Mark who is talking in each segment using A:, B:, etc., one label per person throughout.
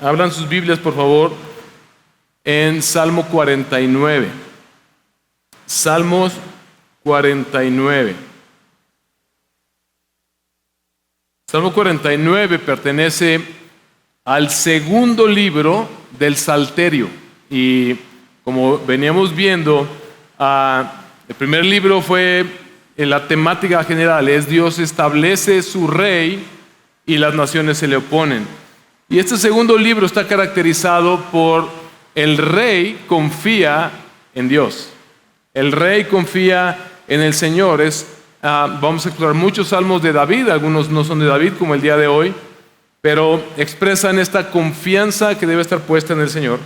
A: Abran sus Biblias, por favor, en Salmo 49. Salmos 49. Salmo 49 pertenece al segundo libro del Salterio. Y como veníamos viendo, el primer libro fue en la temática general, es Dios establece su rey y las naciones se le oponen. Y este segundo libro está caracterizado por el rey confía en Dios. El rey confía en el Señor. Vamos a explorar muchos salmos de David, algunos no son de David como el día de hoy, pero expresan esta confianza que debe estar puesta en el Señor.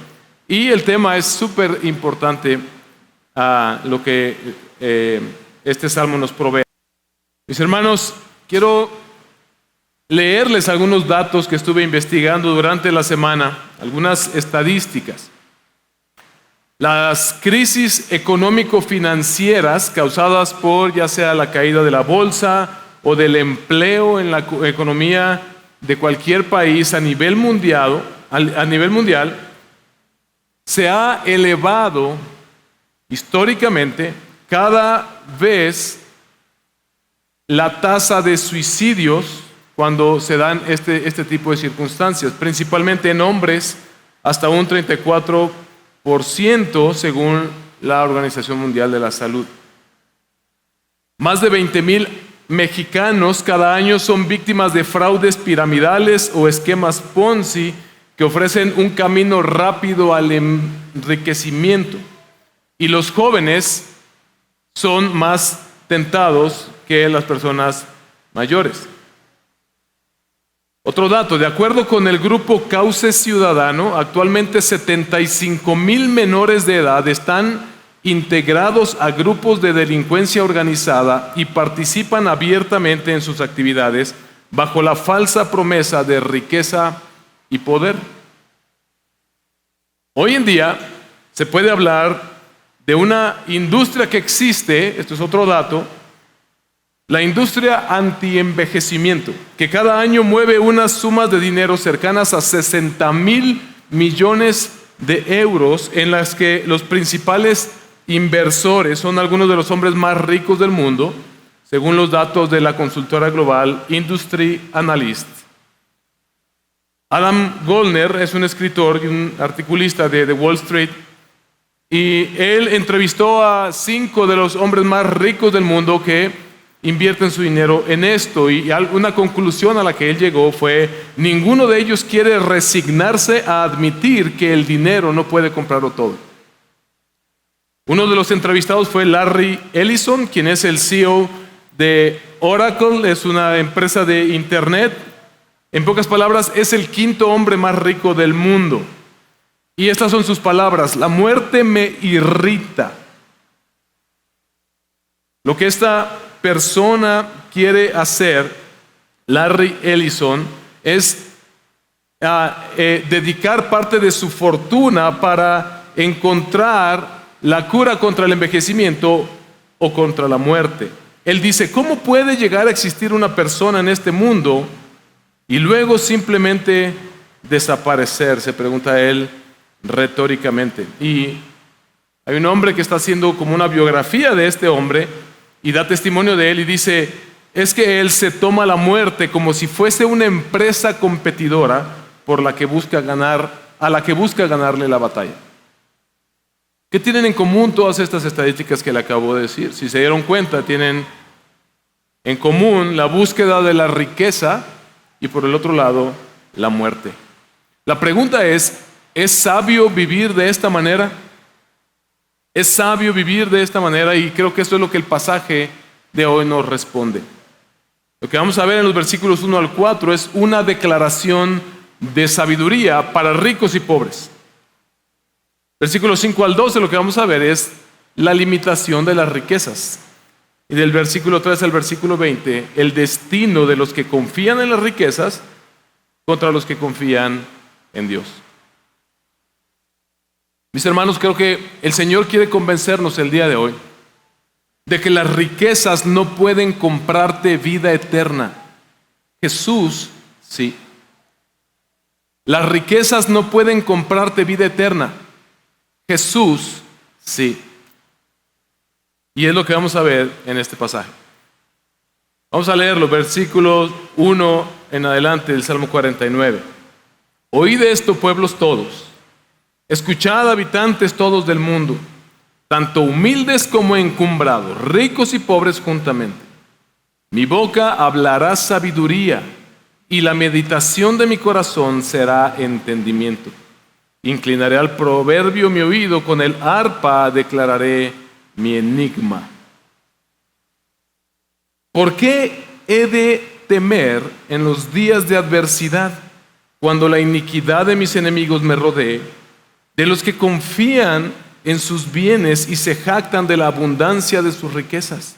A: Y el tema es súper importante, lo que este salmo nos provee. Mis hermanos, quiero leerles algunos datos que estuve investigando durante la semana, algunas estadísticas. Las crisis económico-financieras causadas por ya sea la caída de la bolsa o del empleo en la economía de cualquier país a nivel mundial, se ha elevado históricamente cada vez la tasa de suicidios cuando se dan este tipo de circunstancias, principalmente en hombres, hasta un 34% según la Organización Mundial de la Salud. Más de 20,000 mexicanos cada año son víctimas de fraudes piramidales o esquemas Ponzi que ofrecen un camino rápido al enriquecimiento. Y los jóvenes son más tentados que las personas mayores. Otro dato, de acuerdo con el grupo Cauce Ciudadano, actualmente 75,000 menores de edad están integrados a grupos de delincuencia organizada y participan abiertamente en sus actividades bajo la falsa promesa de riqueza y poder. Hoy en día se puede hablar de una industria que existe, esto es otro dato, la industria anti-envejecimiento, que cada año mueve unas sumas de dinero cercanas a 60,000 millones de euros, en las que los principales inversores son algunos de los hombres más ricos del mundo, según los datos de la consultora global Industry Analyst. Adam Goldner es un escritor y un articulista de The Wall Street, y él entrevistó a 5 de los hombres más ricos del mundo que invierten su dinero en esto, y una conclusión a la que él llegó fue: ninguno de ellos quiere resignarse a admitir que el dinero no puede comprarlo todo. Uno de los entrevistados fue Larry Ellison, quien es el CEO de Oracle, es una empresa de internet. En pocas palabras, es el 5º hombre más rico del mundo. Y estas son sus palabras: la muerte me irrita. Lo que esta persona quiere hacer, Larry Ellison, es dedicar parte de su fortuna para encontrar la cura contra el envejecimiento o contra la muerte. Él dice: ¿cómo puede llegar a existir una persona en este mundo y luego simplemente desaparecer? Se pregunta él retóricamente. Y hay un hombre que está haciendo como una biografía de este hombre y da testimonio de él y dice: es que él se toma la muerte como si fuese una empresa competidora a la que busca ganarle la batalla. ¿Qué tienen en común todas estas estadísticas que le acabo de decir? Si se dieron cuenta, tienen en común la búsqueda de la riqueza y, por el otro lado, la muerte. La pregunta ¿es sabio vivir de esta manera? ¿Es sabio vivir de esta manera? Y creo que esto es lo que el pasaje de hoy nos responde. Lo que vamos a ver en los versículos 1 al 4 es una declaración de sabiduría para ricos y pobres. Versículos 5 al 12 lo que vamos a ver es la limitación de las riquezas. Y del versículo 3 al versículo 20, el destino de los que confían en las riquezas contra los que confían en Dios. Mis hermanos, creo que el Señor quiere convencernos el día de hoy de que las riquezas no pueden comprarte vida eterna. Jesús sí. Las riquezas no pueden comprarte vida eterna. Jesús sí. Y es lo que vamos a ver en este pasaje. Vamos a leer los versículos 1 en adelante del Salmo 49. Oíd esto, pueblos todos. Escuchad, habitantes todos del mundo, tanto humildes como encumbrados, ricos y pobres juntamente. Mi boca hablará sabiduría, y la meditación de mi corazón será entendimiento. Inclinaré al proverbio mi oído, con el arpa declararé mi enigma. ¿Por qué he de temer en los días de adversidad, cuando la iniquidad de mis enemigos me rodee, de los que confían en sus bienes y se jactan de la abundancia de sus riquezas?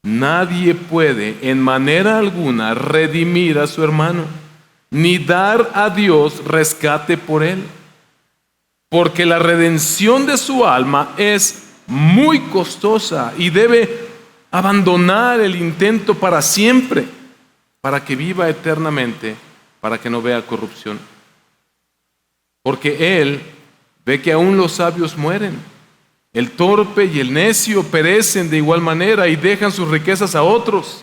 A: Nadie puede en manera alguna redimir a su hermano, ni dar a Dios rescate por él, porque la redención de su alma es muy costosa y debe abandonar el intento para siempre, para que viva eternamente, para que no vea corrupción. Porque él ve que aún los sabios mueren. El torpe y el necio perecen de igual manera y dejan sus riquezas a otros.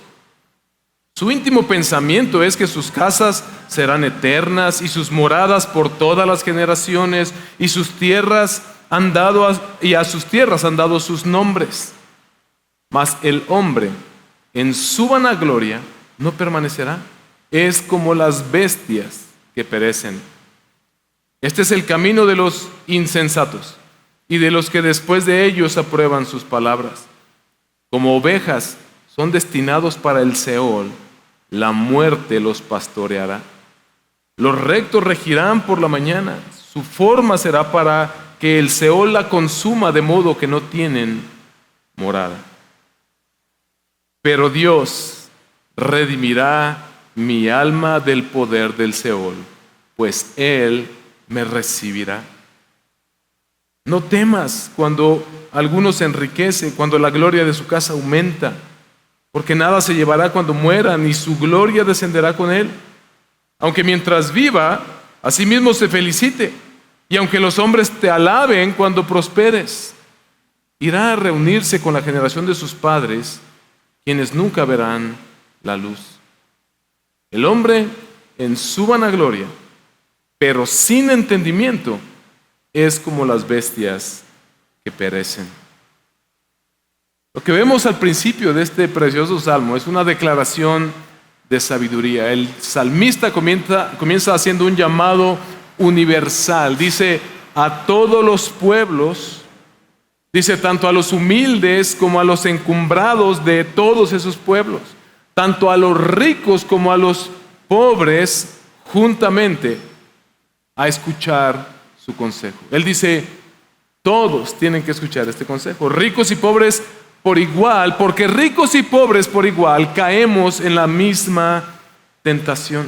A: Su íntimo pensamiento es que sus casas serán eternas y sus moradas por todas las generaciones, y sus tierras han dado a sus tierras han dado sus nombres. Mas el hombre en su vanagloria no permanecerá. Es como las bestias que perecen. Este es el camino de los insensatos y de los que después de ellos aprueban sus palabras. Como ovejas son destinados para el Seol, la muerte los pastoreará. Los rectos regirán por la mañana, su forma será para que el Seol la consuma, de modo que no tienen morada. Pero Dios redimirá mi alma del poder del Seol, pues Él me recibirá. No temas cuando alguno se enriquece, cuando la gloria de su casa aumenta, porque nada se llevará cuando muera, ni su gloria descenderá con él. Aunque mientras viva, asimismo se felicite, y aunque los hombres te alaben cuando prosperes, irá a reunirse con la generación de sus padres, quienes nunca verán la luz. El hombre en su vanagloria, pero sin entendimiento, es como las bestias que perecen. Lo que vemos al principio de este precioso salmo es una declaración de sabiduría. El salmista comienza haciendo un llamado universal. Dice a todos los pueblos, dice tanto a los humildes como a los encumbrados de todos esos pueblos, tanto a los ricos como a los pobres, juntamente a escuchar su consejo. Él dice, todos tienen que escuchar este consejo, ricos y pobres por igual, porque ricos y pobres por igual caemos en la misma tentación.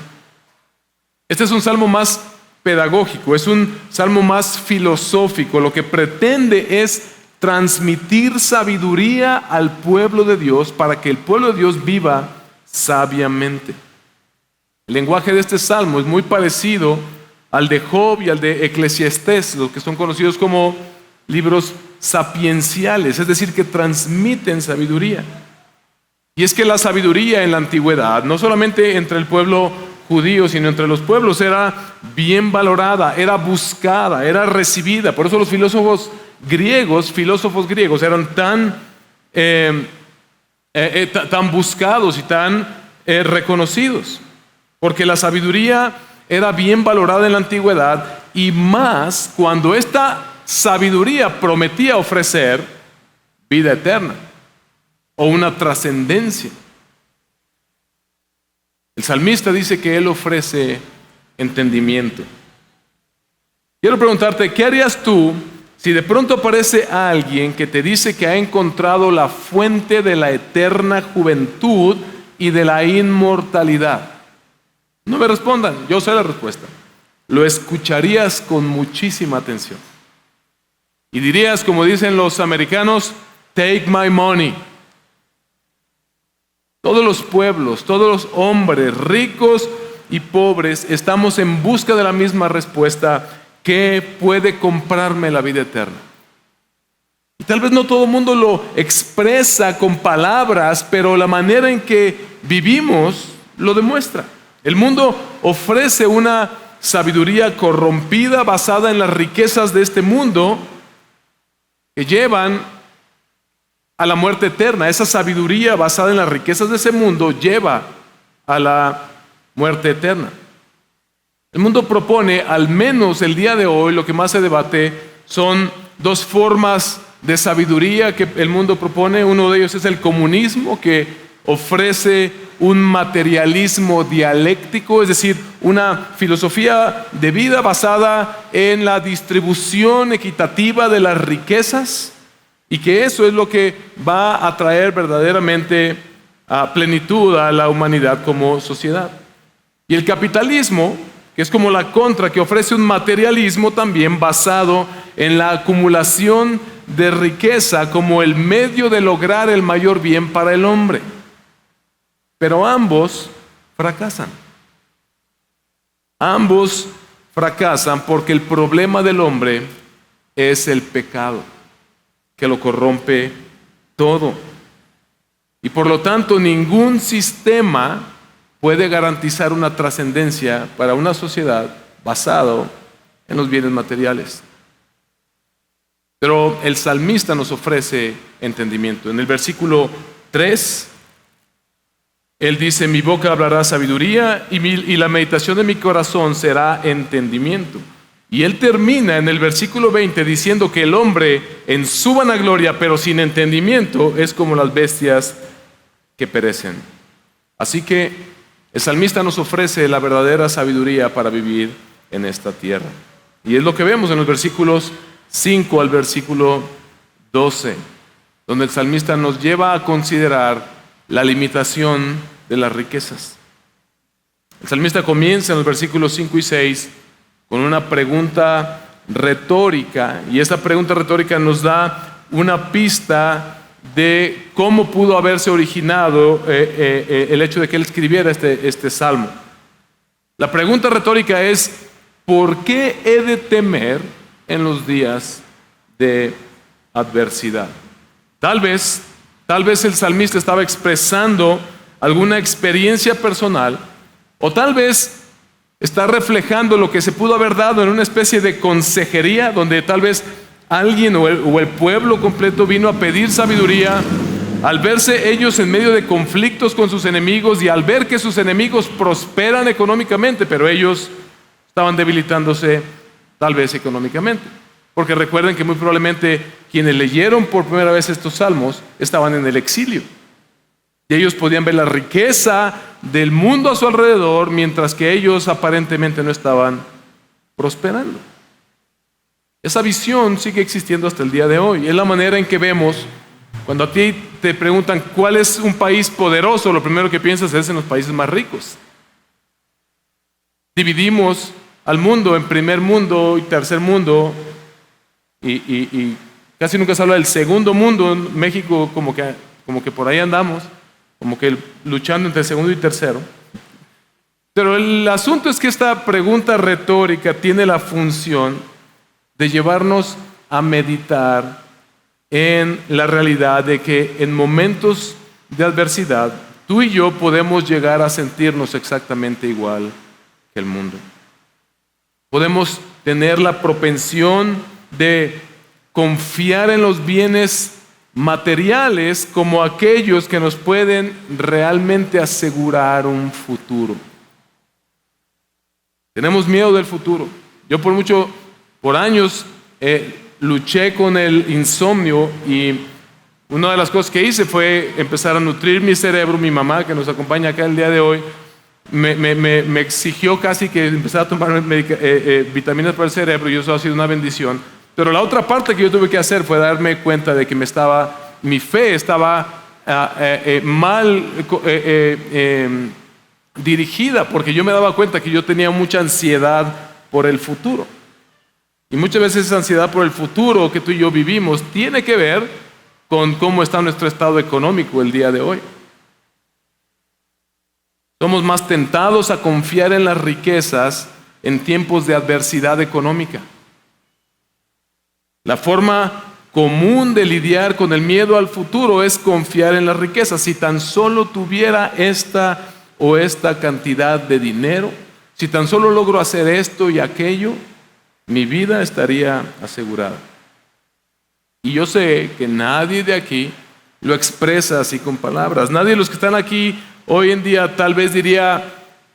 A: Este es un salmo más pedagógico, es un salmo más filosófico. Lo que pretende es transmitir sabiduría al pueblo de Dios para que el pueblo de Dios viva sabiamente. El lenguaje de este salmo es muy parecido al de Job y al de Eclesiastés, los que son conocidos como libros sapienciales, es decir, que transmiten sabiduría. Y es que la sabiduría en la antigüedad, no solamente entre el pueblo judío, sino entre los pueblos, era bien valorada, era buscada, era recibida. Por eso los filósofos griegos eran tan buscados y tan reconocidos, porque la sabiduría era bien valorada en la antigüedad, y más cuando esta sabiduría prometía ofrecer vida eterna o una trascendencia. El salmista dice que él ofrece entendimiento. Quiero preguntarte, ¿qué harías tú si de pronto aparece alguien que te dice que ha encontrado la fuente de la eterna juventud y de la inmortalidad? No me respondan, yo sé la respuesta. Lo escucharías con muchísima atención. Y dirías, como dicen los americanos, take my money. Todos los pueblos, todos los hombres ricos y pobres estamos en busca de la misma respuesta: ¿qué puede comprarme la vida eterna? Y tal vez no todo el mundo lo expresa con palabras, pero la manera en que vivimos lo demuestra. El mundo ofrece una sabiduría corrompida basada en las riquezas de este mundo que llevan a la muerte eterna. Esa sabiduría basada en las riquezas de ese mundo lleva a la muerte eterna. El mundo propone, al menos el día de hoy, lo que más se debate son dos formas de sabiduría que el mundo propone. Uno de ellos es el comunismo, que ofrece un materialismo dialéctico, es decir, una filosofía de vida basada en la distribución equitativa de las riquezas, y que eso es lo que va a traer verdaderamente a plenitud a la humanidad como sociedad. Y el capitalismo, que es como la contra, que ofrece un materialismo también basado en la acumulación de riqueza como el medio de lograr el mayor bien para el hombre. Pero ambos fracasan. Ambos fracasan porque el problema del hombre es el pecado, que lo corrompe todo. Y por lo tanto, ningún sistema puede garantizar una trascendencia para una sociedad basado en los bienes materiales. Pero el salmista nos ofrece entendimiento. En el versículo 3, él dice: mi boca hablará sabiduría y la meditación de mi corazón será entendimiento. Y él termina en el versículo 20 diciendo que el hombre en su vanagloria, pero sin entendimiento, es como las bestias que perecen. Así que el salmista nos ofrece la verdadera sabiduría para vivir en esta tierra. Y es lo que vemos en los versículos 5 al versículo 12, donde el salmista nos lleva a considerar la limitación de las riquezas. El salmista comienza en los versículos 5 y 6 con una pregunta retórica, y esa pregunta retórica nos da una pista de cómo pudo haberse originado el hecho de que él escribiera este salmo. La pregunta retórica es: ¿por qué he de temer en los días de adversidad? Tal vez el salmista estaba expresando alguna experiencia personal, o tal vez está reflejando lo que se pudo haber dado en una especie de consejería, donde tal vez alguien o el pueblo completo vino a pedir sabiduría al verse ellos en medio de conflictos con sus enemigos, y al ver que sus enemigos prosperan económicamente, pero ellos estaban debilitándose tal vez económicamente. Porque recuerden que muy probablemente quienes leyeron por primera vez estos salmos estaban en el exilio, y ellos podían ver la riqueza del mundo a su alrededor, mientras que ellos aparentemente no estaban prosperando. Esa visión sigue existiendo hasta el día de hoy. Es la manera en que vemos cuando a ti te preguntan cuál es un país poderoso, lo primero que piensas es en los países más ricos. Dividimos al mundo en primer mundo y tercer mundo, y casi nunca se habla del segundo mundo. En México como que por ahí andamos, como que luchando entre segundo y tercero. Pero el asunto es que esta pregunta retórica tiene la función de llevarnos a meditar en la realidad de que en momentos de adversidad tú y yo podemos llegar a sentirnos exactamente igual que el mundo. Podemos tener la propensión de confiar en los bienes materiales como aquellos que nos pueden realmente asegurar un futuro. Tenemos miedo del futuro. Yo por años luché con el insomnio, y una de las cosas que hice fue empezar a nutrir mi cerebro. Mi mamá, que nos acompaña acá el día de hoy, me exigió casi que empezara a tomar vitaminas para el cerebro, y eso ha sido una bendición. Pero la otra parte que yo tuve que hacer fue darme cuenta de que mi fe estaba mal dirigida, porque yo me daba cuenta que yo tenía mucha ansiedad por el futuro. Y muchas veces esa ansiedad por el futuro que tú y yo vivimos tiene que ver con cómo está nuestro estado económico el día de hoy. Somos más tentados a confiar en las riquezas en tiempos de adversidad económica. La forma común de lidiar con el miedo al futuro es confiar en las riquezas. Si tan solo tuviera esta o esta cantidad de dinero, si tan solo logro hacer esto y aquello, mi vida estaría asegurada. Y yo sé que nadie de aquí lo expresa así con palabras. Nadie de los que están aquí hoy en día tal vez diría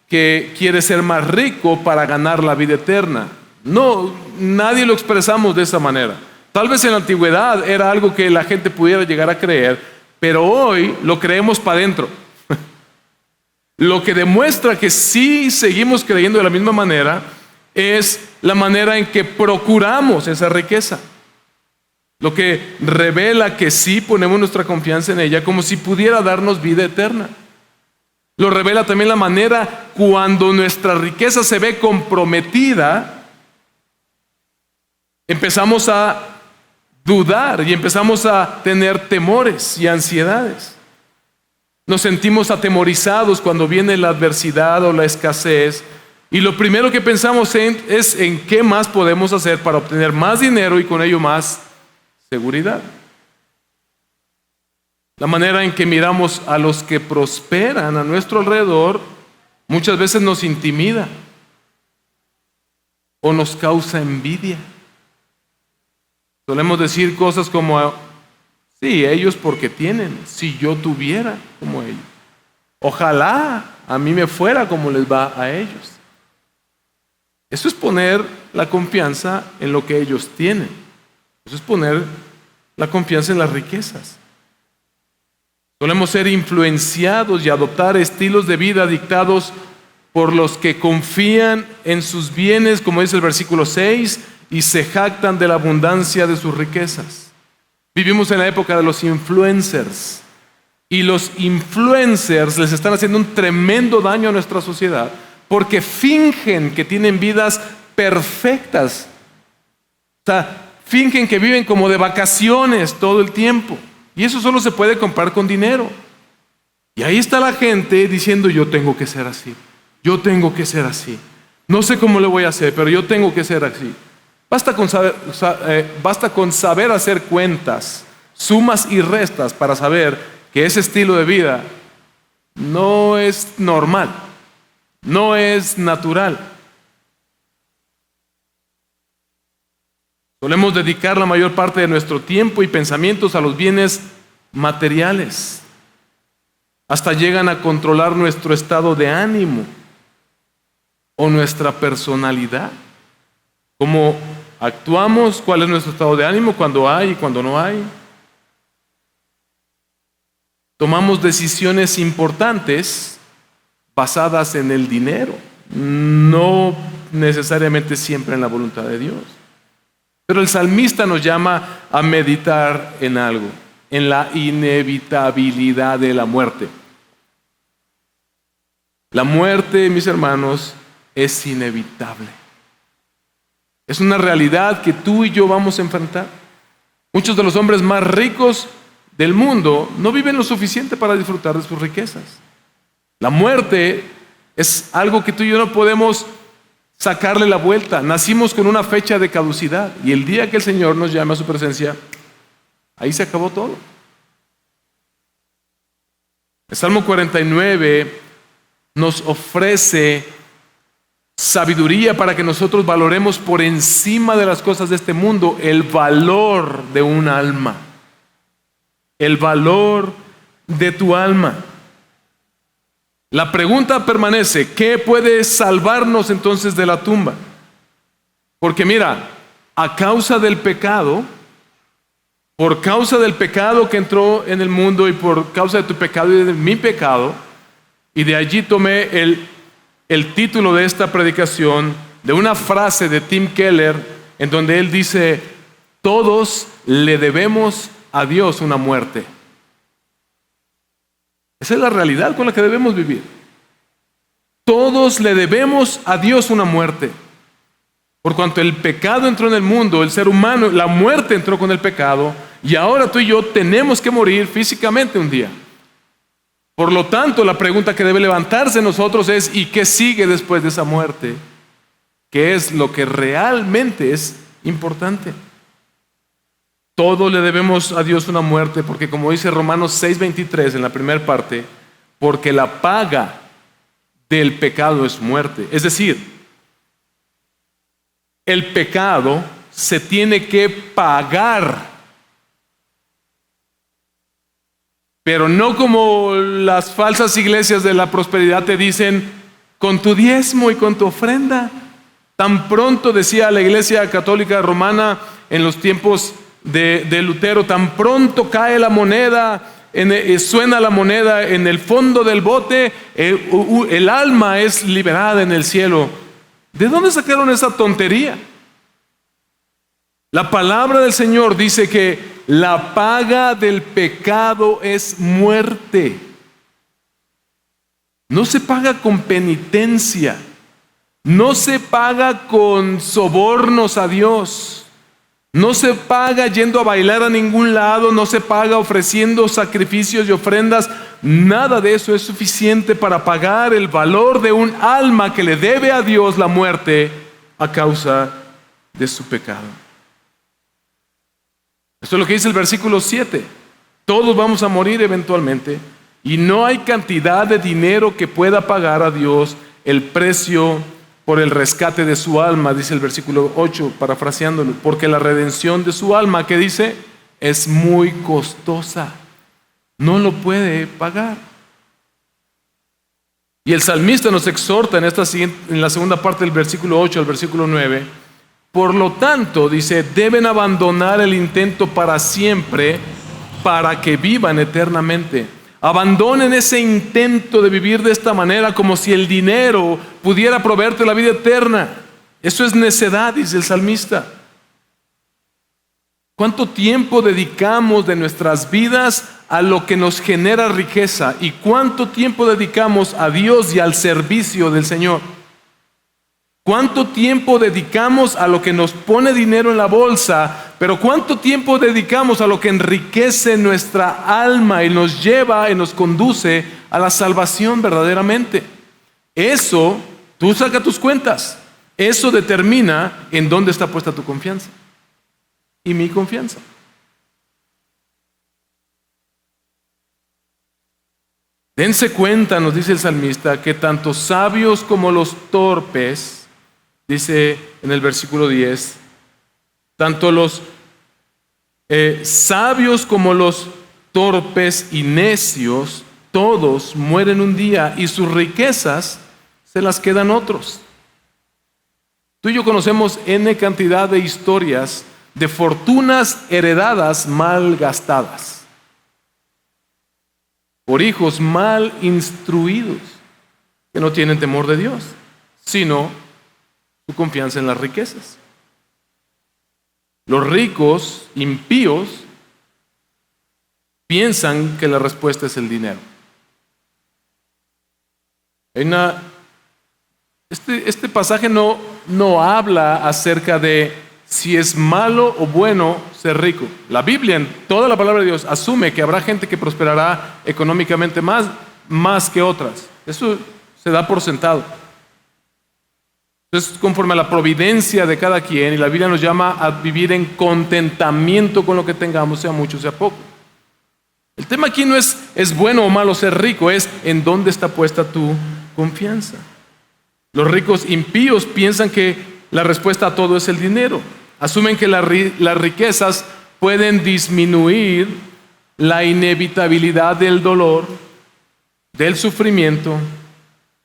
A: que quiere ser más rico para ganar la vida eterna. No, nadie lo expresamos de esa manera. Tal vez en la antigüedad era algo que la gente pudiera llegar a creer, pero hoy lo creemos para adentro. Lo que demuestra que sí seguimos creyendo de la misma manera es la manera en que procuramos esa riqueza. Lo que revela que sí ponemos nuestra confianza en ella como si pudiera darnos vida eterna. Lo revela también la manera cuando nuestra riqueza se ve comprometida, empezamos a dudar y empezamos a tener temores y ansiedades. Nos sentimos atemorizados cuando viene la adversidad o la escasez, y lo primero que pensamos es en qué más podemos hacer para obtener más dinero y con ello más seguridad. La manera en que miramos a los que prosperan a nuestro alrededor muchas veces nos intimida o nos causa envidia. Solemos decir cosas como: sí, ellos porque tienen, si yo tuviera como ellos. Ojalá a mí me fuera como les va a ellos. Eso es poner la confianza en lo que ellos tienen. Eso es poner la confianza en las riquezas. Solemos ser influenciados y adoptar estilos de vida dictados por los que confían en sus bienes, como dice el versículo 6, y se jactan de la abundancia de sus riquezas. Vivimos en la época de los influencers, y los influencers les están haciendo un tremendo daño a nuestra sociedad porque fingen que tienen vidas perfectas. O sea, fingen que viven como de vacaciones todo el tiempo, y eso solo se puede comprar con dinero. Y ahí está la gente diciendo: yo tengo que ser así, yo tengo que ser así, no sé cómo le voy a hacer, pero yo tengo que ser así. Basta con saber hacer cuentas, sumas y restas, para saber que ese estilo de vida no es normal, no es natural. Solemos dedicar la mayor parte de nuestro tiempo y pensamientos a los bienes materiales. Hasta llegan a controlar nuestro estado de ánimo o nuestra personalidad. Cómo actuamos, cuál es nuestro estado de ánimo cuando hay y cuando no hay. Tomamos decisiones importantes basadas en el dinero, no necesariamente siempre en la voluntad de Dios. Pero el salmista nos llama a meditar en algo, en la inevitabilidad de la muerte. La muerte, mis hermanos, es inevitable. Es una realidad que tú y yo vamos a enfrentar. Muchos de los hombres más ricos del mundo no viven lo suficiente para disfrutar de sus riquezas. La muerte es algo que tú y yo no podemos sacarle la vuelta. Nacimos con una fecha de caducidad, y el día que el Señor nos llame a su presencia, ahí se acabó todo. El Salmo 49 nos ofrece sabiduría para que nosotros valoremos por encima de las cosas de este mundo el valor de un alma, el valor de tu alma. La pregunta permanece: ¿qué puede salvarnos entonces de la tumba? Porque mira, a causa del pecado, por causa del pecado que entró en el mundo, y por causa de tu pecado y de mi pecado, y de allí tomé el título de esta predicación de una frase de Tim Keller, en donde él dice: todos le debemos a Dios una muerte. Esa es la realidad con la que debemos vivir. Todos le debemos a Dios una muerte. Por cuanto el pecado entró en el mundo, el ser humano, la muerte entró con el pecado, y ahora tú y yo tenemos que morir físicamente un día. Por lo tanto, la pregunta que debe levantarse en nosotros es: ¿y qué sigue después de esa muerte? ¿Qué es lo que realmente es importante? Todo le debemos a Dios una muerte, porque como dice Romanos 6:23 en la primera parte, porque la paga del pecado es muerte. Es decir, el pecado se tiene que pagar, pero no como las falsas iglesias de la prosperidad te dicen, con tu diezmo y con tu ofrenda. Tan pronto, decía la Iglesia Católica Romana en los tiempos de Lutero, tan pronto cae la moneda, suena la moneda en el fondo del bote, el alma es liberada en el cielo. ¿De dónde sacaron esa tontería? La palabra del Señor dice que la paga del pecado es muerte. No se paga con penitencia, no se paga con sobornos a Dios. No se paga yendo a bailar a ningún lado, no se paga ofreciendo sacrificios y ofrendas. Nada de eso es suficiente para pagar el valor de un alma que le debe a Dios la muerte a causa de su pecado. Esto es lo que dice el versículo 7. Todos vamos a morir eventualmente y no hay cantidad de dinero que pueda pagar a Dios el precio por el rescate de su alma, dice el versículo 8, parafraseándolo, porque la redención de su alma, que dice, es muy costosa, no lo puede pagar. Y el salmista nos exhorta en la segunda parte del versículo 8 al versículo 9, por lo tanto, dice, deben abandonar el intento para siempre para que vivan eternamente. Abandonen ese intento de vivir de esta manera como si el dinero pudiera proveerte la vida eterna. Eso es necedad, dice el salmista. ¿Cuánto tiempo dedicamos de nuestras vidas a lo que nos genera riqueza? ¿Y cuánto tiempo dedicamos a Dios y al servicio del Señor? ¿Cuánto tiempo dedicamos a lo que nos pone dinero en la bolsa? Pero ¿cuánto tiempo dedicamos a lo que enriquece nuestra alma y nos lleva y nos conduce a la salvación verdaderamente? Eso, tú saca tus cuentas. Eso determina en dónde está puesta tu confianza y mi confianza. Dense cuenta, nos dice el salmista, que tanto sabios como los torpes, dice en el versículo 10, tanto los sabios como los torpes y necios, todos mueren un día y sus riquezas se las quedan otros. Tú y yo conocemos N cantidad de historias de fortunas heredadas mal gastadas por hijos mal instruidos que no tienen temor de Dios, sino su confianza en las riquezas. Los ricos impíos piensan que la respuesta es el dinero. Este pasaje no habla acerca de si es malo o bueno ser rico. La Biblia, en toda la palabra de Dios, asume que habrá gente que prosperará económicamente más que otras. Eso se da por sentado. Entonces, conforme a la providencia de cada quien, y la Biblia nos llama a vivir en contentamiento con lo que tengamos, sea mucho, sea poco. El tema aquí no es bueno o malo ser rico, es en dónde está puesta tu confianza. Los ricos impíos piensan que la respuesta a todo es el dinero. Asumen que las riquezas pueden disminuir la inevitabilidad del dolor, del sufrimiento,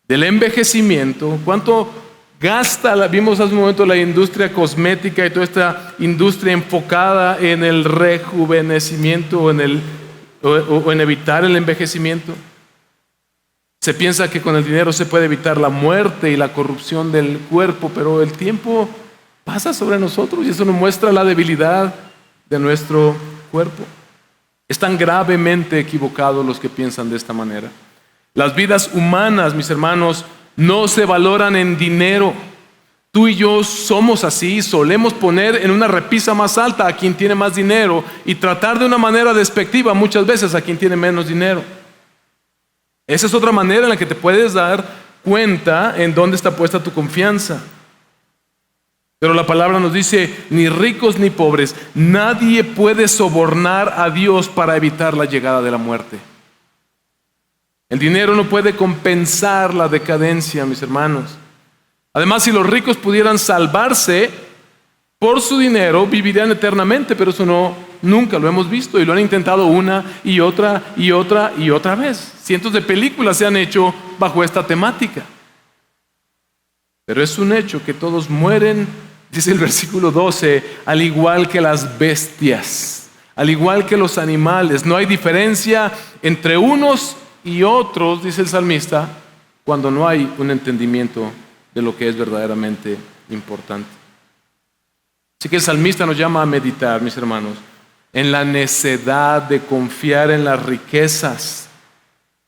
A: del envejecimiento. ¿Cuánto gasta, vimos hace un momento, la industria cosmética y toda esta industria enfocada en el rejuvenecimiento o en evitar el envejecimiento? Se piensa que con el dinero se puede evitar la muerte y la corrupción del cuerpo, pero el tiempo pasa sobre nosotros y eso nos muestra la debilidad de nuestro cuerpo. Están gravemente equivocados los que piensan de esta manera. Las vidas humanas, mis hermanos, no se valoran en dinero. Tú y yo somos así, solemos poner en una repisa más alta a quien tiene más dinero y tratar de una manera despectiva muchas veces a quien tiene menos dinero. Esa es otra manera en la que te puedes dar cuenta en dónde está puesta tu confianza. Pero la palabra nos dice, ni ricos ni pobres, nadie puede sobornar a Dios para evitar la llegada de la muerte. El dinero no puede compensar la decadencia, mis hermanos. Además, si los ricos pudieran salvarse por su dinero, vivirían eternamente, pero eso nunca lo hemos visto y lo han intentado una y otra y otra y otra vez. Cientos de películas se han hecho bajo esta temática. Pero es un hecho que todos mueren, dice el versículo 12, al igual que las bestias, al igual que los animales. No hay diferencia entre unos y otros, dice el salmista, cuando no hay un entendimiento de lo que es verdaderamente importante. Así que el salmista nos llama a meditar, mis hermanos, en la necedad de confiar en las riquezas.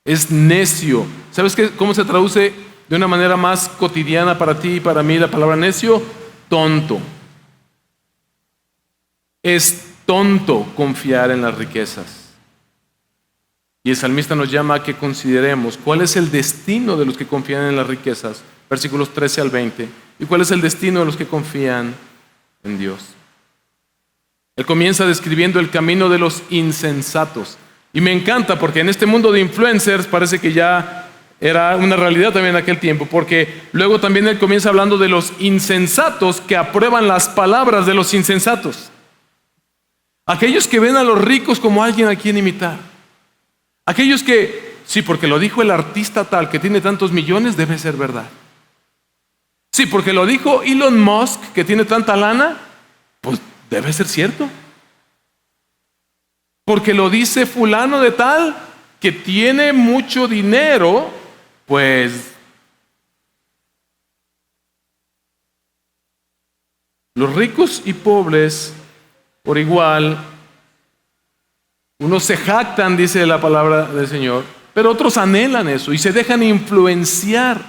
A: Es necio. ¿Sabes cómo se traduce de una manera más cotidiana para ti y para mí la palabra necio? Tonto. Es tonto confiar en las riquezas. Y el salmista nos llama a que consideremos cuál es el destino de los que confían en las riquezas, versículos 13 al 20, y cuál es el destino de los que confían en Dios. Él comienza describiendo el camino de los insensatos. Y me encanta porque en este mundo de influencers parece que ya era una realidad también en aquel tiempo, porque luego también él comienza hablando de los insensatos que aprueban las palabras de los insensatos. Aquellos que ven a los ricos como alguien a quien imitar. Aquellos que, sí, porque lo dijo el artista tal que tiene tantos millones, debe ser verdad. Sí, porque lo dijo Elon Musk que tiene tanta lana, pues debe ser cierto. Porque lo dice fulano de tal que tiene mucho dinero, pues los ricos y pobres por igual, unos se jactan, dice la palabra del Señor, pero otros anhelan eso y se dejan influenciar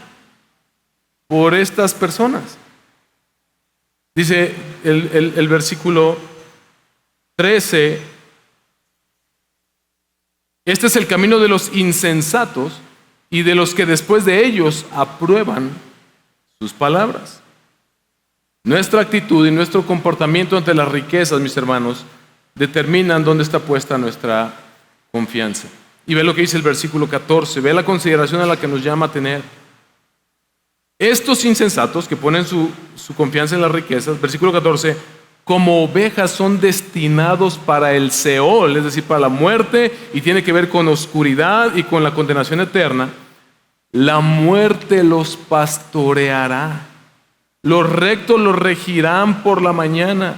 A: por estas personas. Dice el versículo 13, este es el camino de los insensatos y de los que después de ellos aprueban sus palabras. Nuestra actitud y nuestro comportamiento ante las riquezas, mis hermanos, determinan dónde está puesta nuestra confianza. Y ve lo que dice el versículo 14, ve la consideración a la que nos llama a tener. Estos insensatos que ponen su confianza en las riquezas, versículo 14, como ovejas son destinados para el Seol, es decir, para la muerte, y tiene que ver con oscuridad y con la condenación eterna. La muerte los pastoreará, los rectos los regirán por la mañana.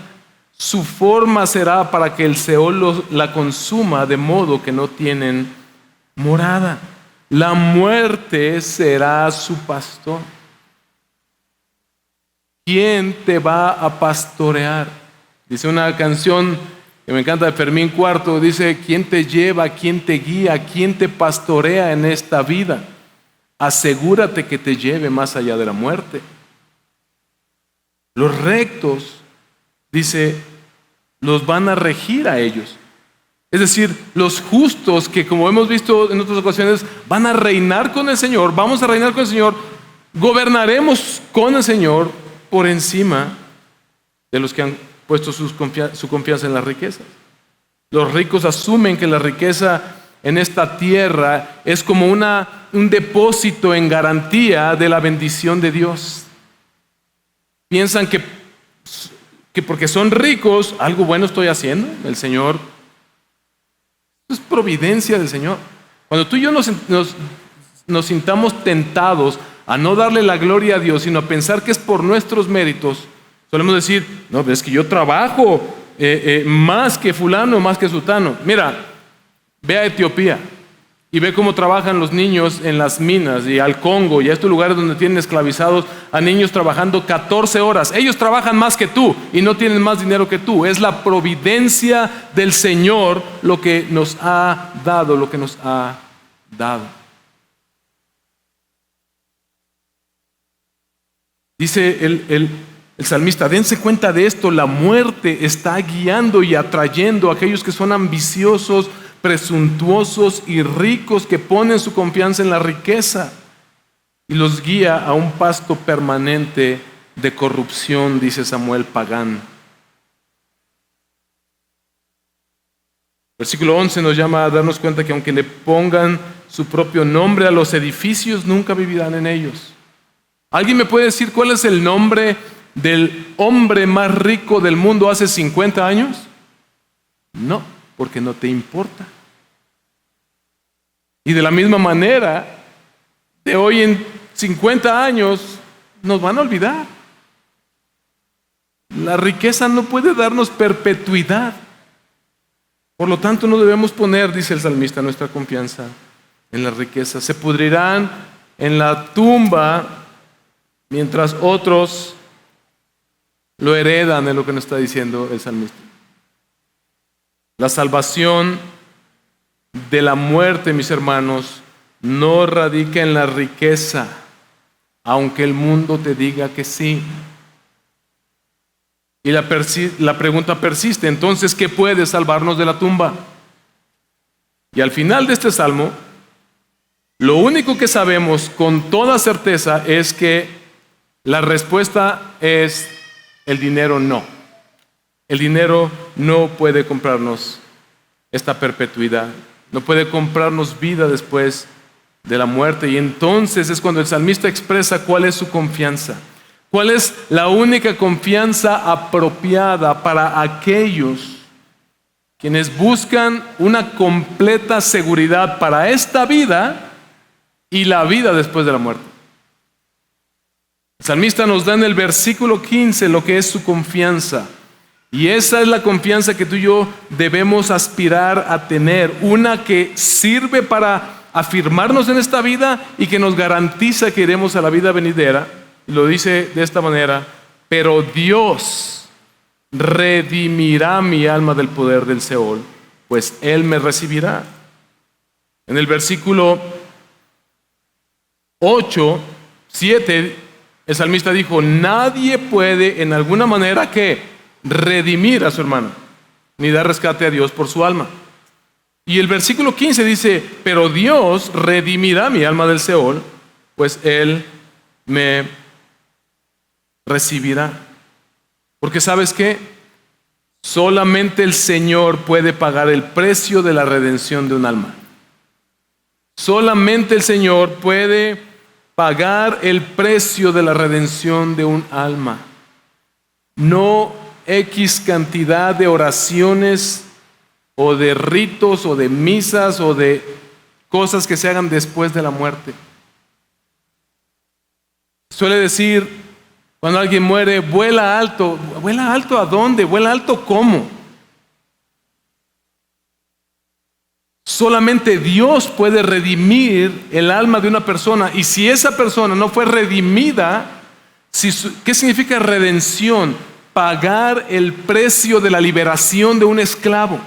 A: Su forma será para que el Seol la consuma, de modo que no tienen morada. La muerte será su pastor. ¿Quién te va a pastorear? Dice una canción que me encanta de Fermín Cuarto, dice, ¿quién te lleva, quién te guía, quién te pastorea en esta vida? Asegúrate que te lleve más allá de la muerte. Los rectos, dice, los van a regir a ellos. Es decir, los justos que, como hemos visto en otras ocasiones, van a reinar con el Señor, vamos a reinar con el Señor, gobernaremos con el Señor por encima de los que han puesto su confianza en las riquezas. Los ricos asumen que la riqueza en esta tierra es como un depósito en garantía de la bendición de Dios. Piensan que porque son ricos, algo bueno estoy haciendo. El Señor, es providencia del Señor. Cuando tú y yo nos sintamos tentados a no darle la gloria a Dios, sino a pensar que es por nuestros méritos, solemos decir, no, pero es que yo trabajo más que fulano, más que sutano. Mira, ve a Etiopía y ve cómo trabajan los niños en las minas, y al Congo y a estos lugares donde tienen esclavizados a niños trabajando 14 horas. Ellos trabajan más que tú y no tienen más dinero que tú. Es la providencia del Señor lo que nos ha dado, lo que nos ha dado. Dice el salmista, dense cuenta de esto, la muerte está guiando y atrayendo a aquellos que son ambiciosos presuntuosos y ricos que ponen su confianza en la riqueza y los guía a un pasto permanente de corrupción, dice Samuel Pagán. Versículo 11 nos llama a darnos cuenta que aunque le pongan su propio nombre a los edificios, nunca vivirán en ellos. ¿Alguien me puede decir cuál es el nombre del hombre más rico del mundo hace 50 años? No, porque no te importa. Y de la misma manera, de hoy en 50 años, nos van a olvidar. La riqueza no puede darnos perpetuidad. Por lo tanto, no debemos poner, dice el salmista, nuestra confianza en la riqueza. Se pudrirán en la tumba mientras otros lo heredan, es lo que nos está diciendo el salmista. La salvación de la muerte, mis hermanos, no radica en la riqueza, aunque el mundo te diga que sí. Y la pregunta persiste, entonces, ¿qué puede salvarnos de la tumba? Y al final de este salmo, lo único que sabemos con toda certeza es que la respuesta es el dinero no. El dinero no puede comprarnos esta perpetuidad, no puede comprarnos vida después de la muerte. Y entonces es cuando el salmista expresa cuál es su confianza. ¿Cuál es la única confianza apropiada para aquellos quienes buscan una completa seguridad para esta vida y la vida después de la muerte? El salmista nos da en el versículo 15 lo que es su confianza. Y esa es la confianza que tú y yo debemos aspirar a tener. Una que sirve para afirmarnos en esta vida y que nos garantiza que iremos a la vida venidera. Lo dice de esta manera: pero Dios redimirá mi alma del poder del Seol, pues Él me recibirá. En el versículo 7, el salmista dijo: nadie puede en alguna manera que redimir a su hermano, ni dar rescate a Dios por su alma. Y el versículo 15 dice: pero Dios redimirá mi alma del Seol, pues Él me recibirá. Porque ¿sabes qué? Solamente el Señor puede pagar el precio de la redención de un alma. Solamente el Señor puede pagar el precio de la redención de un alma. No X cantidad de oraciones o de ritos o de misas o de cosas que se hagan después de la muerte. Suele decir, cuando alguien muere, vuela alto. ¿Vuela alto a dónde? ¿Vuela alto cómo? Solamente Dios puede redimir el alma de una persona. Y si esa persona no fue redimida, ¿qué significa redención? Pagar el precio de la liberación de un esclavo.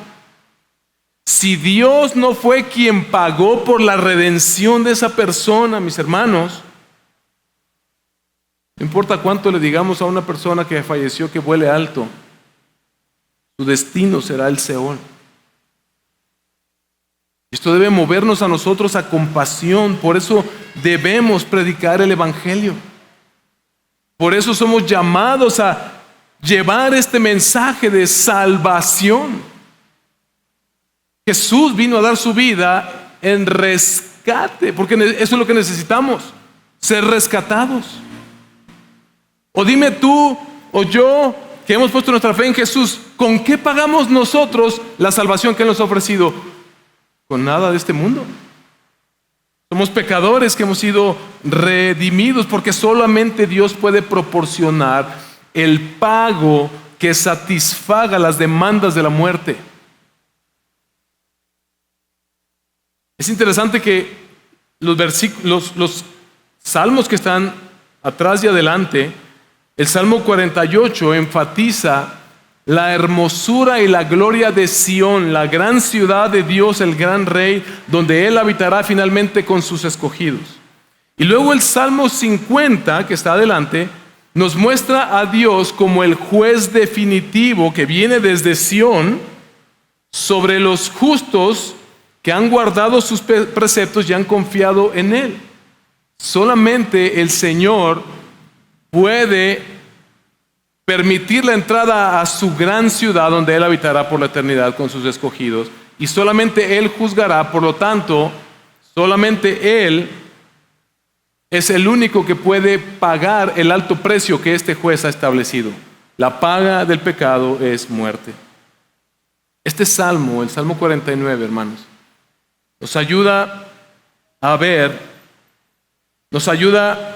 A: Si Dios no fue quien pagó por la redención de esa persona, mis hermanos, no importa cuánto le digamos a una persona que falleció que vuele alto, su destino será el Seol. Esto debe movernos a nosotros a compasión. Por eso debemos predicar el Evangelio. Por eso somos llamados a llevar este mensaje de salvación. Jesús vino a dar su vida en rescate, porque eso es lo que necesitamos, ser rescatados. O dime tú o yo, que hemos puesto nuestra fe en Jesús, ¿con qué pagamos nosotros la salvación que Él nos ha ofrecido? Con nada de este mundo. Somos pecadores que hemos sido redimidos, porque solamente Dios puede proporcionar el pago que satisfaga las demandas de la muerte. Es interesante que los salmos que están atrás y adelante, el Salmo 48 enfatiza la hermosura y la gloria de Sión, la gran ciudad de Dios, el gran Rey, donde Él habitará finalmente con sus escogidos. Y luego el Salmo 50, que está adelante, nos muestra a Dios como el juez definitivo que viene desde Sión sobre los justos que han guardado sus preceptos y han confiado en Él. Solamente el Señor puede permitir la entrada a su gran ciudad donde Él habitará por la eternidad con sus escogidos. Y solamente Él juzgará, por lo tanto, solamente Él es el único que puede pagar el alto precio que este juez ha establecido. La paga del pecado es muerte. Este salmo, el Salmo 49, hermanos, nos ayuda a ver, nos ayuda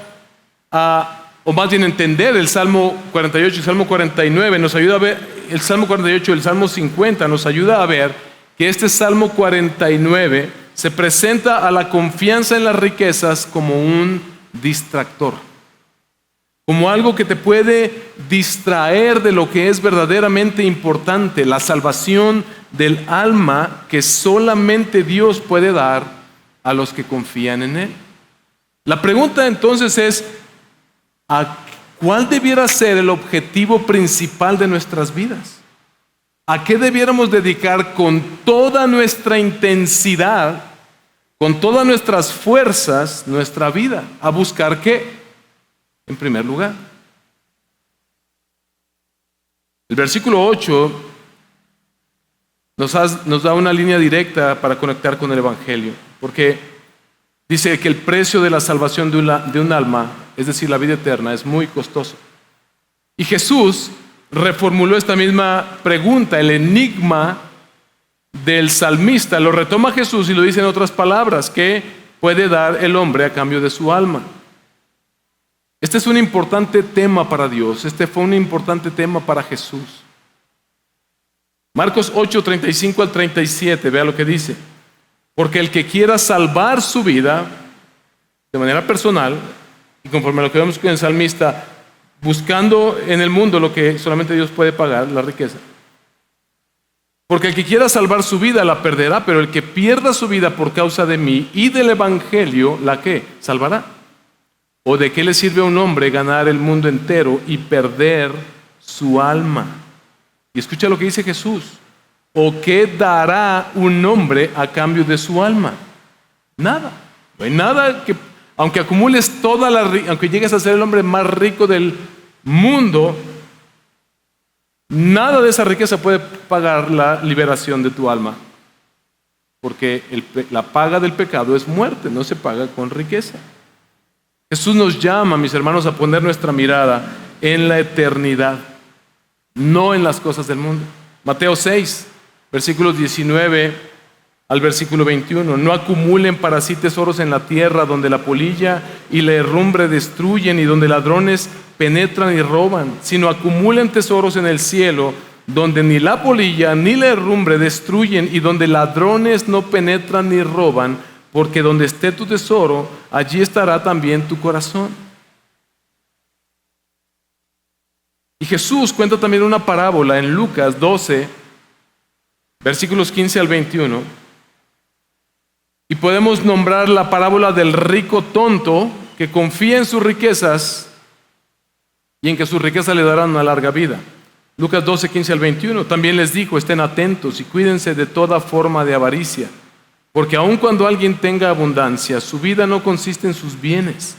A: a, o más bien entender el Salmo 48 y el Salmo 49, nos ayuda a ver el Salmo 48 y el Salmo 50, nos ayuda a ver que este Salmo 49 se presenta a la confianza en las riquezas como un distractor, como algo que te puede distraer de lo que es verdaderamente importante, la salvación del alma que solamente Dios puede dar a los que confían en Él. La pregunta entonces es, ¿cuál debiera ser el objetivo principal de nuestras vidas? ¿A qué debiéramos dedicar con toda nuestra intensidad, con todas nuestras fuerzas, nuestra vida? ¿A buscar qué? En primer lugar, el versículo 8 nos da una línea directa para conectar con el Evangelio, porque dice que el precio de la salvación de un alma, es decir, la vida eterna, es muy costoso. Y Jesús reformuló esta misma pregunta, el enigma del salmista, lo retoma Jesús y lo dice en otras palabras, ¿qué puede dar el hombre a cambio de su alma? Este es un importante tema para Dios, este fue un importante tema para Jesús. Marcos 8, 35 al 37, vea lo que dice. Porque el que quiera salvar su vida de manera personal, y conforme a lo que vemos con el salmista, buscando en el mundo lo que solamente Dios puede pagar, la riqueza. Porque el que quiera salvar su vida la perderá, pero el que pierda su vida por causa de mí y del Evangelio, ¿la qué? Salvará. ¿O de qué le sirve a un hombre ganar el mundo entero y perder su alma? Y escucha lo que dice Jesús. ¿O qué dará un hombre a cambio de su alma? Nada. No hay nada que, aunque acumules toda la riqueza, aunque llegues a ser el hombre más rico del mundo, nada de esa riqueza puede pagar la liberación de tu alma. Porque la paga del pecado es muerte, no se paga con riqueza. Jesús nos llama, mis hermanos, a poner nuestra mirada en la eternidad, no en las cosas del mundo. Mateo 6, versículos 19 al versículo 21. No acumulen para sí tesoros en la tierra, donde la polilla y la herrumbre destruyen y donde ladrones penetran y roban, sino acumulen tesoros en el cielo, donde ni la polilla ni la herrumbre destruyen y donde ladrones no penetran ni roban, porque donde esté tu tesoro, allí estará también tu corazón. Y Jesús cuenta también una parábola en Lucas 12, versículos 15 al 21. Y podemos nombrar la parábola del rico tonto que confía en sus riquezas y en que sus riquezas le darán una larga vida. Lucas 12, 15 al 21. También les dijo, estén atentos y cuídense de toda forma de avaricia, porque aun cuando alguien tenga abundancia, su vida no consiste en sus bienes.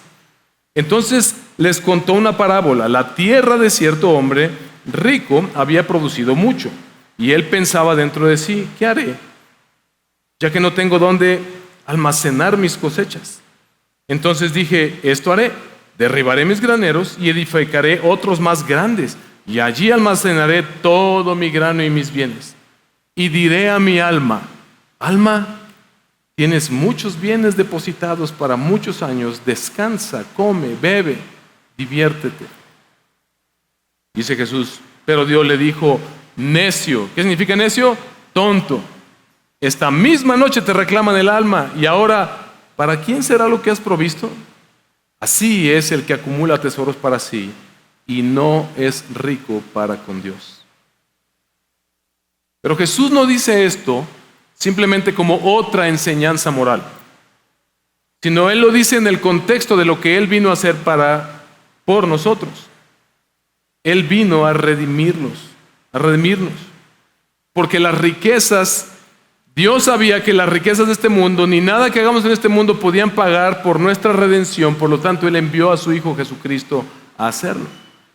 A: Entonces les contó una parábola. La tierra de cierto hombre rico había producido mucho, y él pensaba dentro de sí, ¿qué haré? Ya que no tengo dónde almacenar mis cosechas. Entonces dije, esto haré, derribaré mis graneros y edificaré otros más grandes, y allí almacenaré todo mi grano y mis bienes. Y diré a mi alma, alma, tienes muchos bienes depositados para muchos años, descansa, come, bebe, diviértete. Dice Jesús, pero Dios le dijo, necio. ¿Qué significa necio? Tonto. Esta misma noche te reclaman el alma, y ahora, ¿para quién será lo que has provisto? Así es el que acumula tesoros para sí y no es rico para con Dios. Pero Jesús no dice esto simplemente como otra enseñanza moral, sino Él lo dice en el contexto de lo que Él vino a hacer por nosotros. Él vino a redimirnos, porque las riquezas Dios sabía que las riquezas de este mundo, ni nada que hagamos en este mundo podían pagar por nuestra redención, por lo tanto Él envió a su Hijo Jesucristo a hacerlo.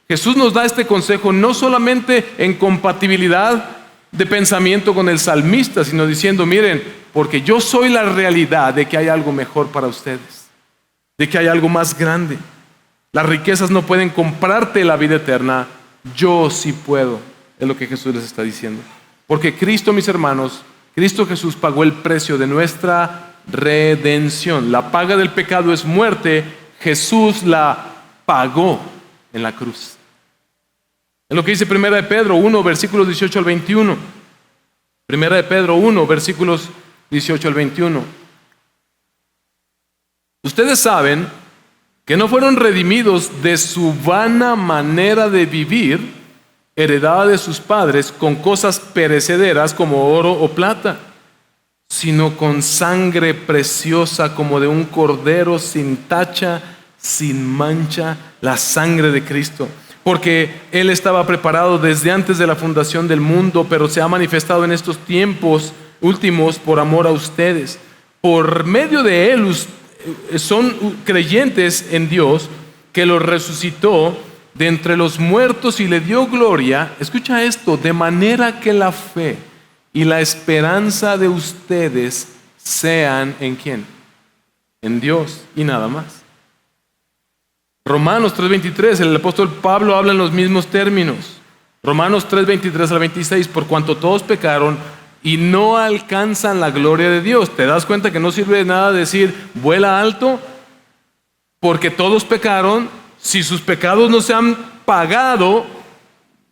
A: Jesús nos da este consejo no solamente en compatibilidad de pensamiento con el salmista, sino diciendo, miren, porque yo soy la realidad de que hay algo mejor para ustedes, de que hay algo más grande. Las riquezas no pueden comprarte la vida eterna, yo sí puedo, es lo que Jesús les está diciendo. Porque Cristo, mis hermanos, Cristo Jesús pagó el precio de nuestra redención. La paga del pecado es muerte, Jesús la pagó en la cruz. Es lo que dice 1 de Pedro 1, versículos 18 al 21. 1 de Pedro 1, versículos 18 al 21. Ustedes saben que no fueron redimidos de su vana manera de vivir, heredada de sus padres, con cosas perecederas como oro o plata, sino con sangre preciosa como de un cordero sin tacha, sin mancha, la sangre de Cristo. Porque Él estaba preparado desde antes de la fundación del mundo, pero se ha manifestado en estos tiempos últimos por amor a ustedes. Por medio de Él son creyentes en Dios, que los resucitó de entre los muertos y le dio gloria. Escucha esto, de manera que la fe y la esperanza de ustedes sean ¿en quién? En Dios y nada más. Romanos 3:23, el apóstol Pablo habla en los mismos términos. Romanos 3:23 al 26, por cuanto todos pecaron y no alcanzan la gloria de Dios. ¿Te das cuenta que no sirve de nada decir vuela alto? Porque todos pecaron. Si sus pecados no se han pagado,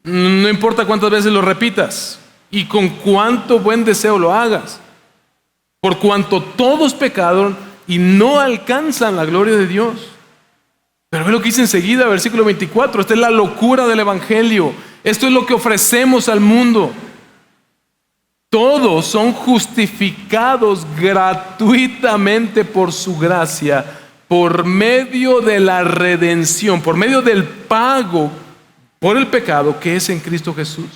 A: no importa cuántas veces lo repitas y con cuánto buen deseo lo hagas. Por cuanto todos pecaron y no alcanzan la gloria de Dios. Pero ve lo que dice enseguida, versículo 24. Esta es la locura del Evangelio. Esto es lo que ofrecemos al mundo. Todos son justificados gratuitamente por su gracia, por medio de la redención, por medio del pago por el pecado que es en Cristo Jesús,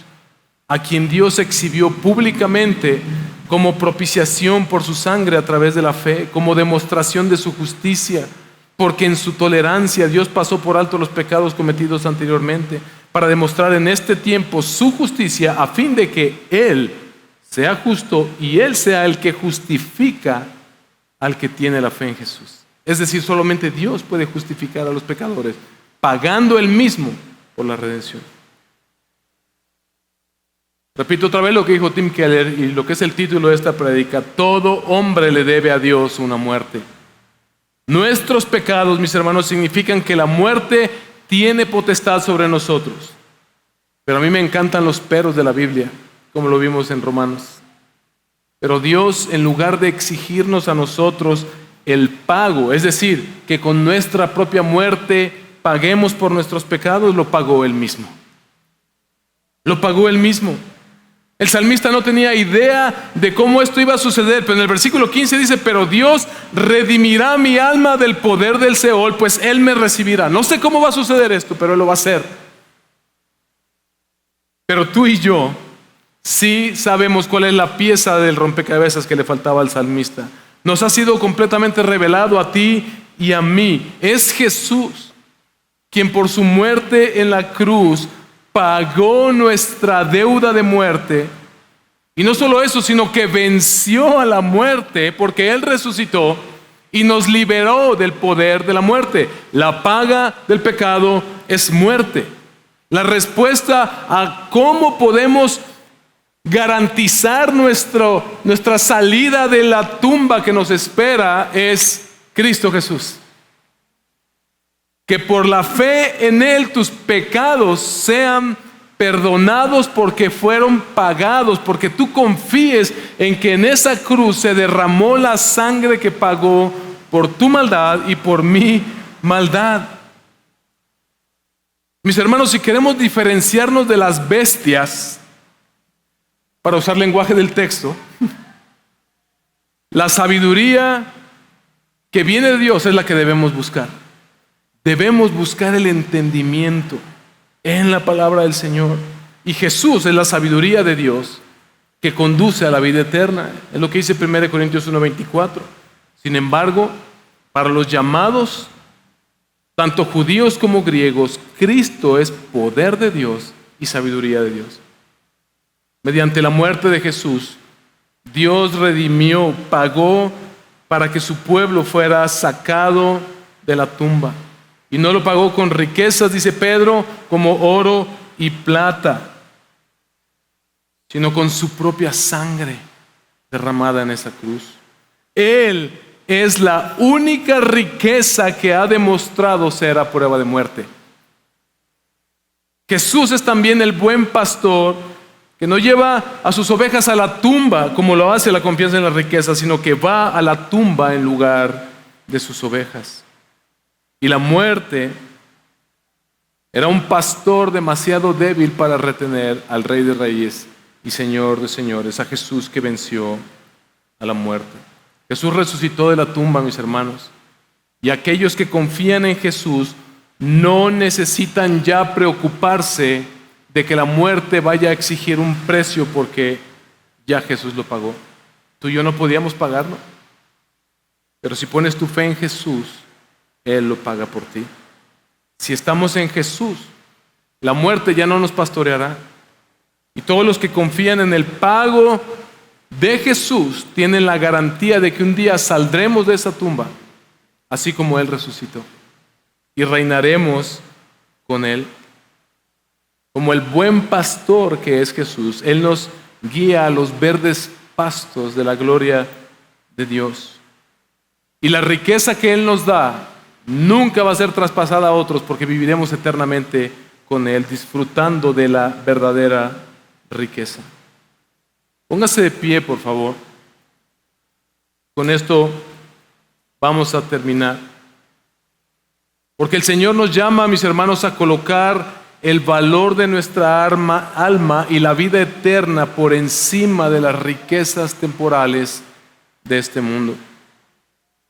A: a quien Dios exhibió públicamente como propiciación por su sangre a través de la fe, como demostración de su justicia. Porque en su tolerancia Dios pasó por alto los pecados cometidos anteriormente para demostrar en este tiempo su justicia a fin de que Él sea justo y Él sea el que justifica al que tiene la fe en Jesús. Es decir, solamente Dios puede justificar a los pecadores, pagando Él mismo por la redención. Repito otra vez lo que dijo Tim Keller y lo que es el título de esta prédica: todo hombre le debe a Dios una muerte. Nuestros pecados, mis hermanos, significan que la muerte tiene potestad sobre nosotros. Pero a mí me encantan los peros de la Biblia, como lo vimos en Romanos. Pero Dios, en lugar de exigirnos a nosotros el pago, es decir, que con nuestra propia muerte paguemos por nuestros pecados, lo pagó Él mismo. Lo pagó Él mismo. El salmista no tenía idea de cómo esto iba a suceder, pero en el versículo 15 dice: pero Dios redimirá mi alma del poder del Seol, pues Él me recibirá. No sé cómo va a suceder esto, pero Él lo va a hacer. Pero tú y yo sí sabemos cuál es la pieza del rompecabezas que le faltaba al salmista. Nos ha sido completamente revelado a ti y a mí. Es Jesús quien por su muerte en la cruz pagó nuestra deuda de muerte. Y no solo eso, sino que venció a la muerte, porque Él resucitó y nos liberó del poder de la muerte. La paga del pecado es muerte. La respuesta a cómo podemos garantizar nuestra salida de la tumba que nos espera es Cristo Jesús. Que por la fe en Él tus pecados sean perdonados porque fueron pagados, porque tú confíes en que en esa cruz se derramó la sangre que pagó por tu maldad y por mi maldad. Mis hermanos, si queremos diferenciarnos de las bestias, para usar lenguaje del texto, la sabiduría que viene de Dios es la que debemos buscar. Debemos buscar el entendimiento en la palabra del Señor. Y Jesús es la sabiduría de Dios que conduce a la vida eterna. Es lo que dice 1 Corintios 1:24. Sin embargo, para los llamados, tanto judíos como griegos, Cristo es poder de Dios y sabiduría de Dios. Mediante la muerte de Jesús, Dios redimió, pagó para que su pueblo fuera sacado de la tumba. Y no lo pagó con riquezas, dice Pedro, como oro y plata, sino con su propia sangre derramada en esa cruz. Él es la única riqueza que ha demostrado ser a prueba de muerte. Jesús es también el buen pastor que no lleva a sus ovejas a la tumba como lo hace la confianza en la riqueza, sino que va a la tumba en lugar de sus ovejas. Y la muerte era un pastor demasiado débil para retener al Rey de Reyes y Señor de Señores, a Jesús que venció a la muerte. Jesús resucitó de la tumba, mis hermanos, y aquellos que confían en Jesús no necesitan ya preocuparse de que la muerte vaya a exigir un precio porque ya Jesús lo pagó. Tú y yo no podíamos pagarlo, pero si pones tu fe en Jesús, Él lo paga por ti. Si estamos en Jesús, la muerte ya no nos pastoreará. Y todos los que confían en el pago de Jesús tienen la garantía de que un día saldremos de esa tumba, así como Él resucitó, y reinaremos con Él. Como el buen pastor que es Jesús, Él nos guía a los verdes pastos de la gloria de Dios. Y la riqueza que Él nos da nunca va a ser traspasada a otros, porque viviremos eternamente con Él, disfrutando de la verdadera riqueza. Póngase de pie, por favor. Con esto vamos a terminar. Porque el Señor nos llama, mis hermanos, a colocar el valor de nuestra alma y la vida eterna por encima de las riquezas temporales de este mundo.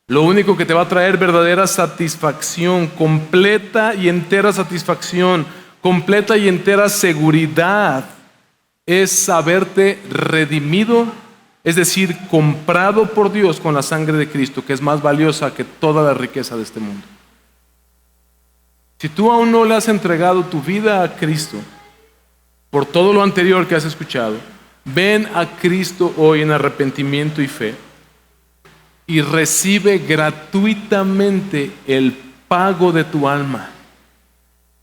A: Lo único que te va a traer verdadera satisfacción, completa y entera satisfacción, completa y entera seguridad, es saberte redimido, es decir, comprado por Dios con la sangre de Cristo, que es más valiosa que toda la riqueza de este mundo. Si tú aún no le has entregado tu vida a Cristo, por todo lo anterior que has escuchado, ven a Cristo hoy en arrepentimiento y fe y recibe gratuitamente el pago de tu alma.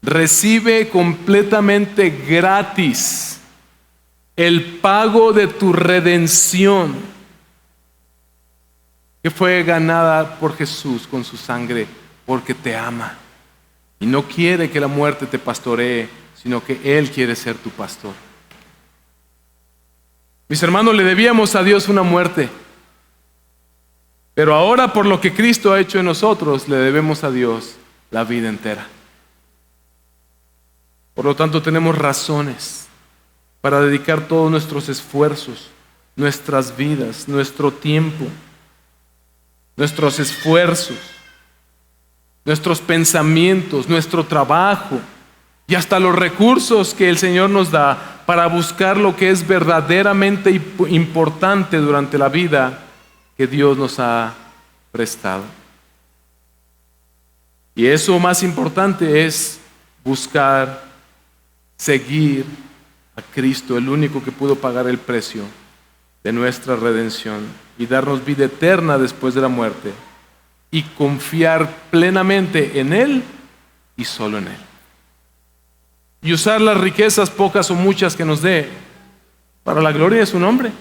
A: Recibe completamente gratis el pago de tu redención, que fue ganada por Jesús con su sangre, porque te ama. Y no quiere que la muerte te pastoree, sino que Él quiere ser tu pastor. Mis hermanos, le debíamos a Dios una muerte, pero ahora por lo que Cristo ha hecho en nosotros, le debemos a Dios la vida entera. Por lo tanto, tenemos razones para dedicar todos nuestros esfuerzos, nuestras vidas, nuestro tiempo, nuestros esfuerzos, nuestros pensamientos, nuestro trabajo y hasta los recursos que el Señor nos da para buscar lo que es verdaderamente importante durante la vida que Dios nos ha prestado. Y eso más importante es buscar, seguir a Cristo, el único que pudo pagar el precio de nuestra redención y darnos vida eterna después de la muerte, y confiar plenamente en Él y solo en Él. Y usar las riquezas, pocas o muchas que nos dé, para la gloria de su nombre.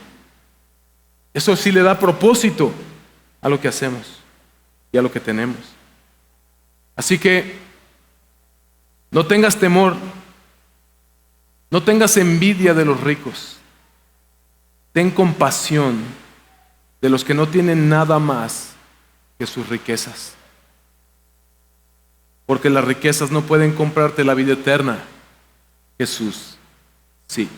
A: Eso sí le da propósito a lo que hacemos y a lo que tenemos. Así que no tengas temor, no tengas envidia de los ricos. Ten compasión de los que no tienen nada más que sus riquezas. Porque las riquezas no pueden comprarte la vida eterna. Jesús, sí.